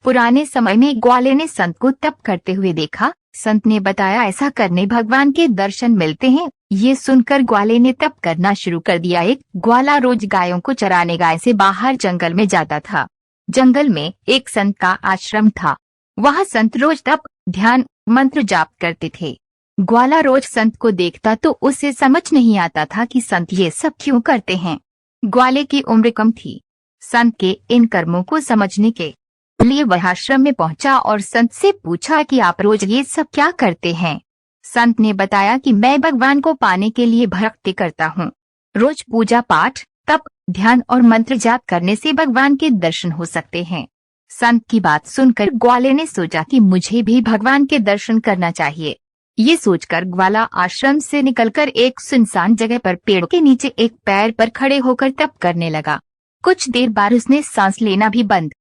पुराने समय में ग्वाले ने संत को तप करते हुए देखा। संत ने बताया ऐसा करने भगवान के दर्शन मिलते हैं। ये सुनकर ग्वाले ने तप करना शुरू कर दिया। एक ग्वाला रोज गायों को चराने गाय से बाहर जंगल में जाता था। जंगल में एक संत का आश्रम था। वहाँ संत रोज तप, ध्यान, मंत्र जाप करते थे। ग्वाला रोज संत को देखता तो उसे समझ नहीं आता था कि संत ये सब क्यों करते हैं। ग्वाले की उम्र कम थी। संत के इन कर्मों को समझने के लिए वह आश्रम में पहुंचा और संत से पूछा कि आप रोज ये सब क्या करते हैं। संत ने बताया कि मैं भगवान को पाने के लिए भक्ति करता हूँ। रोज पूजा पाठ, तप, ध्यान और मंत्र जाप करने से भगवान के दर्शन हो सकते हैं। संत की बात सुनकर ग्वाले ने सोचा कि मुझे भी भगवान के दर्शन करना चाहिए। ये सोचकर ग्वाला आश्रम से निकलकर एक सुनसान जगह पर पेड़ के नीचे एक पैर पर खड़े होकर तप करने लगा। कुछ देर बाद उसने सांस लेना भी बंद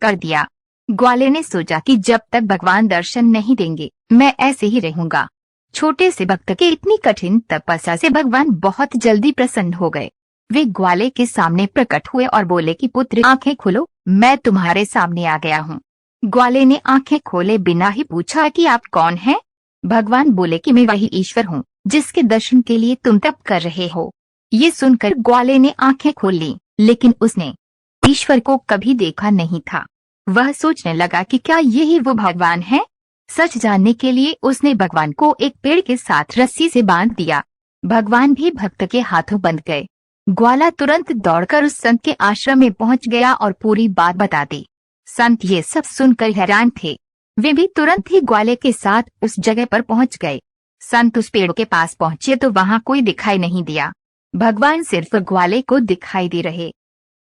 कर दिया। ग्वाले ने सोचा कि जब तक भगवान दर्शन नहीं देंगे मैं ऐसे ही रहूंगा। छोटे से भक्त के इतनी कठिन तपस्या से भगवान बहुत जल्दी प्रसन्न हो गए। वे ग्वाले के सामने प्रकट हुए और बोले कि पुत्र आंखें खोलो, मैं तुम्हारे सामने आ गया हूँ। ग्वाले ने आंखें खोले बिना ही पूछा कि आप कौन हैं? भगवान बोले कि मैं वही ईश्वर हूँ जिसके दर्शन के लिए तुम तप कर रहे हो। ये सुनकर ग्वाले ने आंखें खोल ली, लेकिन उसने ईश्वर को कभी देखा नहीं था। वह सोचने लगा कि क्या यही वो भगवान है? सच जानने के लिए उसने भगवान को एक पेड़ के साथ रस्सी से बांध दिया। भगवान भी भक्त के हाथों बंध गए। ग्वाला तुरंत दौड़कर उस संत के आश्रम में पहुंच गया और पूरी बात बता दी। संत ये सब सुनकर हैरान थे। वे भी तुरंत ही ग्वाले के साथ उस जगह पर पहुंच गए। संत उस पेड़ के पास पहुंचे तो वहां कोई दिखाई नहीं दिया। भगवान सिर्फ ग्वाले को दिखाई दे रहे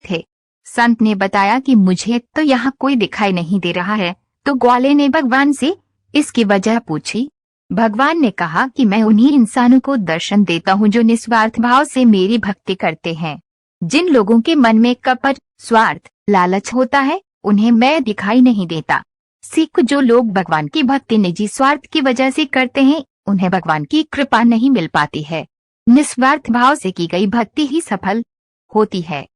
थे। संत ने बताया कि मुझे तो यहाँ कोई दिखाई नहीं दे रहा है। तो ग्वाले ने भगवान से इसकी वजह पूछी। भगवान ने कहा कि मैं उन्हीं इंसानों को दर्शन देता हूँ जो निस्वार्थ भाव से मेरी भक्ति करते हैं। जिन लोगों के मन में कपट, स्वार्थ, लालच होता है उन्हें मैं दिखाई नहीं देता। सिख जो लोग भगवान की भक्ति निजी स्वार्थ की वजह से करते हैं उन्हें भगवान की कृपा नहीं मिल पाती है। निस्वार्थ भाव से की गई भक्ति ही सफल होती है।